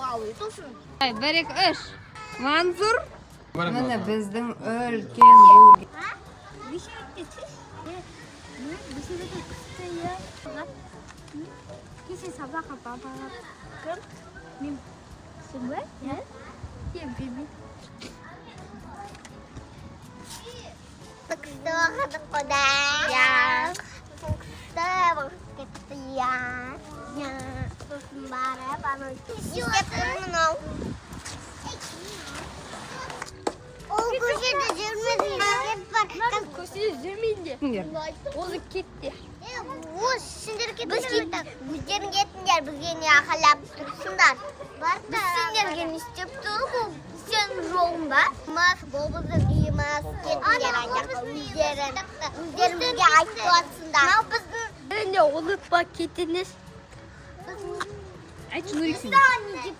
Бір, екі, үш. Мансұр. Міне біздің үлкен бургер. Если собака попала мимо себя, я биби. Bakit ko na? Yan. Bakit kita yan? Yan. Mara, paano? Isip mo na. O, kuşu da cırmadı. Kuşu zeminde. Ozu gitti. Bu sindir gittin. Güzlerin gittinler. Bugün yakalayıp dursunlar. Biz sindirgen istep duruk. Sen rolunda. Mas, bobuzu giymez. Gittinler ancak. Güzlerin bizge ait doğasında. Ne bizim? Ne olup bak gittiniz. Ay, şunu Biz de anneciğim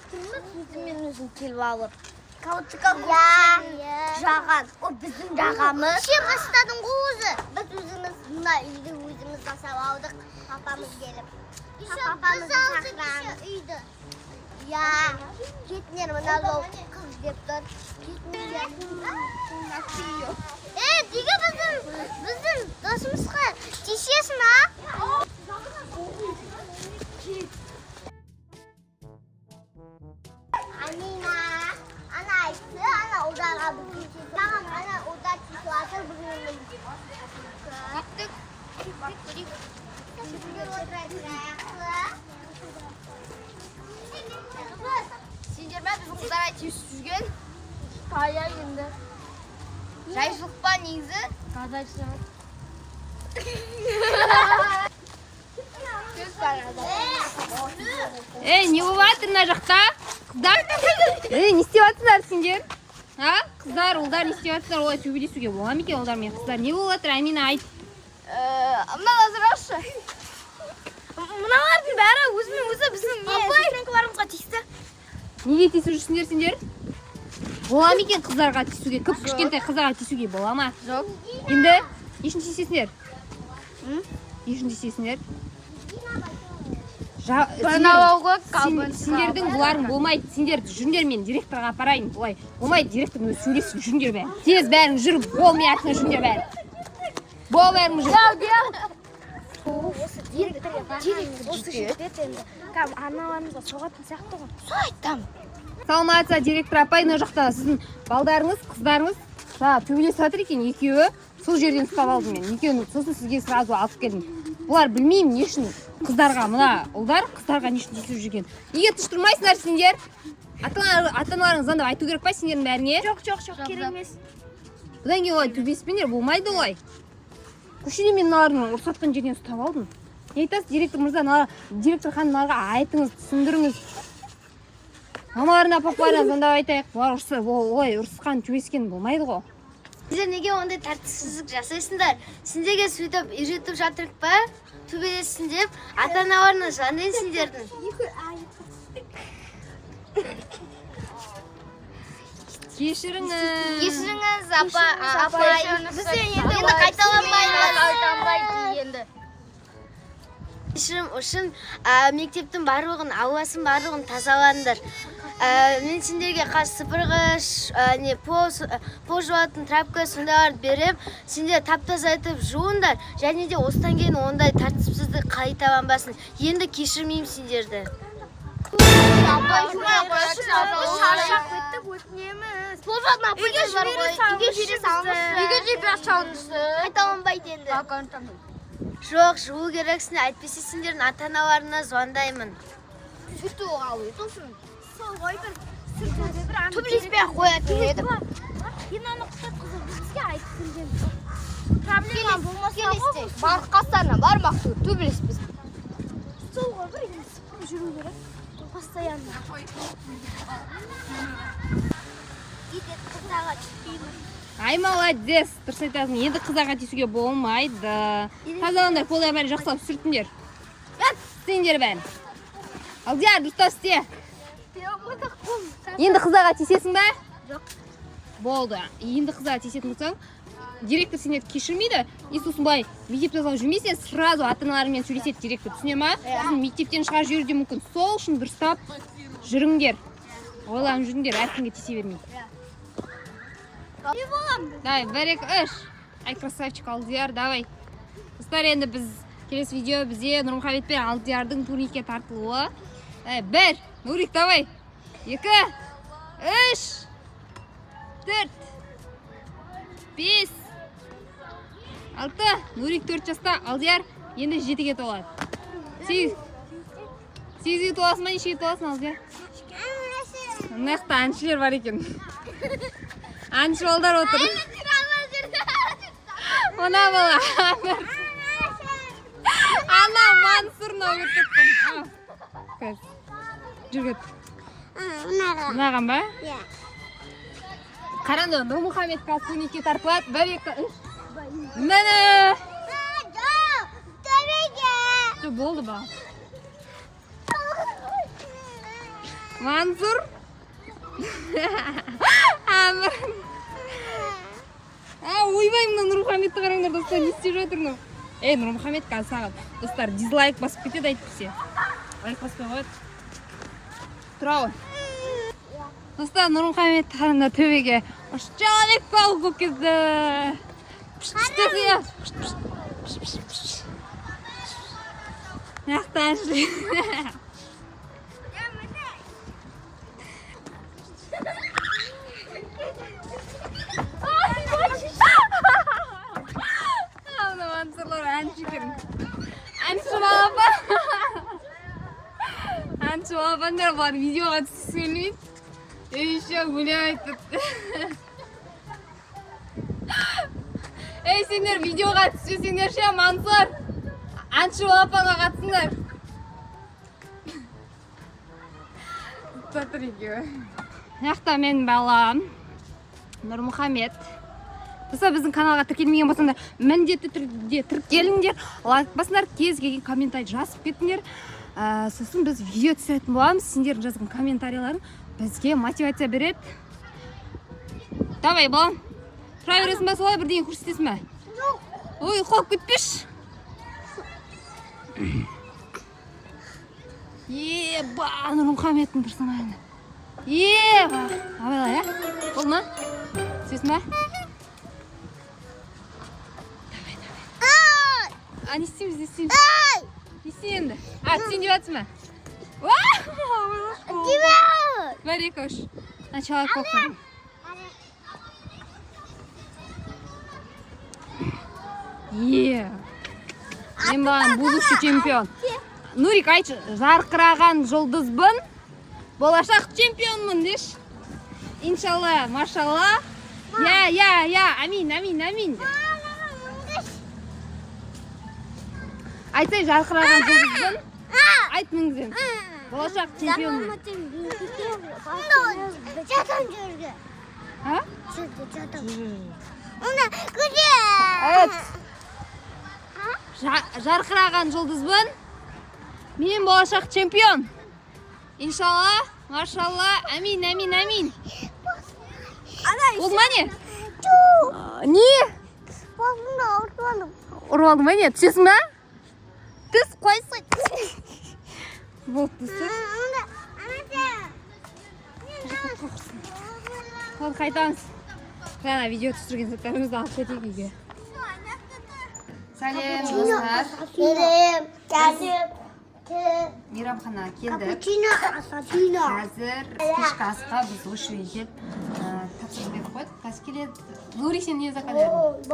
yüzümün üzüm kelip alır. Kauçuka ya. Жаған. O bizim жағамız. Şey başladın kuzu. Biz özümüz buna үйді özümüz basap aldık. Papamız gelip. Papamızı saklandı. Ya. Gitmeyelim ona lol kız deyip dur. Gitmeyelim. Diga bizim dostumuzga тиісесің ha? Ana ayısı, ana odağa bugün çiğ. Tamam, ana oda çiğ atır bugün. Gittik. Şimdi Сендерме біздің қыздар айтып жүрген қая енді жайшылық па негізі қазайшылық не болып жатыр мына жақта? Қыздар? Не істеп жатсыздар сендер? Қыздар, ұлдар не істеп жатсыздар? Олай төбелесуге бола ма екен ұлдармен? Қыздар, не болып жатыр? Әмина айт. мына сұрашы мыналардың бәрі өзімен өзі біздің сестренкаларымызға тиісті. Неге тиісіп жүрсіңдер сендер? Бола ма екен қыздарға тиісуге? Кіп кішкентай қыздарға тиісуге бола ма? Жоқ. Енді не үшін тиісесіңдер? Не үшін тиісесіңдер? Сендердің бұларың болмайды. Сендер жүріңдер, мен директорға апарайын. Олай болмайды, директормен сөйлесіп жүріңдер бәрі. Тез бәрің жүріп, болмай атына жүріңдер бәрі. Бол бәрің жүріп. Осы жерде енді аналарымызға соғатын сияқты ғой. Сол айтам. Саламатса директор апай, мына жақта сіздің балдарыңыз, қыздарыңыз төбелесіп жатыр екен, екеуі. Сол жерден ұстап алдым мен. Екеуін сосын сізге сразу алып келдім. Бұлар білмеймін не үшін қыздарға, мына ұлдар қыздарға не үшін тиісіп жүрген. Неге тыныш тұрмайсыңдар сендер? Ата-аналарыңыз звондап айту керек па сендердің бәріңе? Жоқ, керек емес. Бұдан кейін олай төбелеспеңдер, болмайды олай. Көшеде мен мыналардың ұрсатқан жерден ұстап алдым. Не айтасыз, директор мырза, директор ханым мыналарға айтыңыз, түсіндіріңіз. Мамаларына, папаларына звондап айтайық. Бұлар олай ұрысқан, төбелескен болмайды ғой. Сендер неге ондай тәртіпсіздік жасайсыңдар? Сендерге сөйтіп үйретіп жатырық па? Төбелессін деп ата-аналарына звондайын сендердің. Кешіріңіз, апай. Біз енді қайталанбаймыз енді. Кешірім үшін мектептің барлығын, ауасын барлығын тазалаңдар. Мен сендерге сыпырғыш, пол жуатын трапка сондайларды беріп, сендер тап-таза етіп жуыңдар, және де осыдан кейін ондай тәртіпсіздік қайталанбасын. Енді кешірмеймін сендерді. Шаршап кеттік, өтінеміз. Үйге жібере салыңыз. Қайталанбайды енді. Жоқ, жуу керексің, әйтпесе сендердің ата-аналарына звондаймын. Төбелеспей-ақ қоятын едім. Енді құттап қызы бізге айтып келген. Проблема болмаса ғой. Балық қастарына бармақ түгіл, төбелеспес. Сол ғой бір енді сыпырып жүру керек. Постоянно. Егер қыздарға түспеймін. Ай, молодец, дұрыс айтасың. Енді қыздарға тиісуге болмайды. Тазалаңдар, қолдар бәрін жақсылап сүртіңдер. Істеңдер бәрін. Алдияр, дұрыстап істе. Енді қыздарға тиісесің ба? Жоқ. Болды. Енді қыздарға тиісетін болсаң, директор сендерді кешірмейді. И сосын былай мектепте тазалап жүрмейсің, сразу ата-аналарымен сөйлеседі директор. Түсіне ма? Сіздің мектептен шығарып жіберуі де мүмкін. Сол үшін дұрыстап жүріңдер. ойланып жүріңдер, әркімге тиісе бермейді. Давай, 1-2-3. Ай, красавчик Алдияр, давай. Достар, енді біз келесі видео бізде Нұрмұхамед пен Алдиярдың турникке тартылуы. 1, Нурик, давай. 2, 3, 4, 5, 6. Нурик 4 жаста, Алдияр енді 7-ге толады. 8-ге толасың ба, нешеге толасың, Алдияр? Мынақта әншілер бар екен. Әнші балдар отыр. Мына бала. Ана Мансұрны өттіптің. Жүргет. Мынаған ба? Қаранды, Нұрмұхамед Касунике тартылады. 1-2-3. Міне. Болды ба? Мансұр. Әмір. Ойбаймын, Нұрмұхамедті қараңдар, достар, не істеп жатырмын? Нұрмұхамед қазір саған. Достар, дизлайк басып кетеді айтып бізге. Лайк баспай қойды. Тұра ғой. Достар, Нұрмұхамед қараңдар төбеге. Человек-паук болып кетті. Нақты әншілер. Әнші балапандар бар, видеоға түсірмейді. Еще өлең айтып. Сендер видеоға түспесеңдер ше, Мансұр. Әнші балапанға қатысыңдар. Татыр екеуі. Яқта мен балам Нұрмұхамед. Достар, біздің каналға тіркелмеген болсаңдар, міндетті түрде тіркеліңдер, лайк басыңдар, кез келген комментарий жазып кетіңдер. Сосын біз видео түсіретін боламыз. Сендердің жазған комментарийлерің бізге мотивация береді. Давай, балам. Тұра бересің ба, солай бірдеңе көрсетесің ба? Ой, ұйықтап кетпеш. Еба, Нұрмұхамедтің персонажы. Еба. Абайлай, я? Болды ма? Түсесің ба? Не істейміз, не істейміз? Не істеймді? Түсейін деп жатсың ба? Бәрі көш. Началай қоқым. Мен баған будущий чемпион. Нурик, айтшы, жарқыраған жұлдызбын. Болашақ чемпионмын деш. Иншалла, машалла. Я, амин. Айтсай, жарқыраған жұлдызбын. Айт мінгізем. Болашақ чемпионмын. Жатам жүрге. Жатам. Оны күде. Жарқыраған жұлдызбын. Мен болашақ чемпион. Иншалла, машалла, амин. Ол ма не? Не? Басымда ұртуандым. Ұрвалды ма не? Түсесің ба? Түс қойсың. Болды, түсір. Ол қайтамыз. Жаңа видео түсірген сәттерімізді алып кетейік үйге. Сәлем, достар. Мейрамханаға келдік. Қазір кешкі асқа біз осы үйге келіп тапсырыс беріп қойдық. Қазір келеді. Нури, сен не заказ бердің?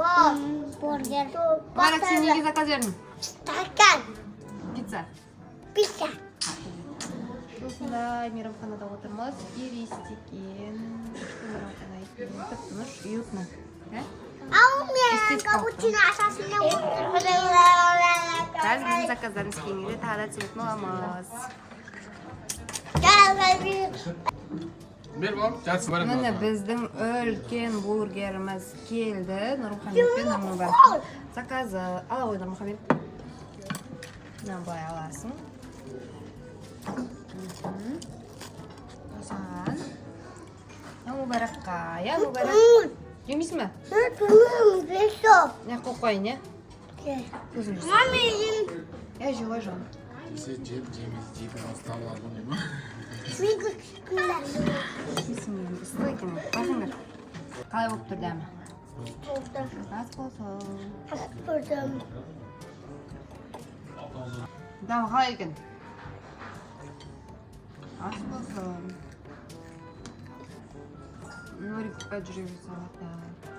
Бургер. Барак, сен неге заказ бердің? Стакан. Пицца. Осындай мейрамханада отырмыз. Ерестекен. Тып-тыныш, уютно. Ау мен капучино асасында отырмын. Қазір біздің заказдарымыз кейінге тағы да түсіретін боламыз. Міне біздің үлкен бургеріміз келді. Нұрмұхамед пен Нұрмұбарақтың заказы. Ала ғой, Нұрмұхамед. Мынаны былай аласың. Осыған. Нұрмұбараққа. Я, Нұрмұбарақ. Жемейсің ба? Не қойып қойын, е? Көзім жесің. Я жеуға жауым. Сен жеп, жемейді, жейді, асталар бұны ма? Мен күшкілер. екен. Байқаңдар. Қалай болып тұр дәмі? Ас болсын. Көрдім. Дәмі қалай екен? Ас болсын. Норик жүрегі салаты.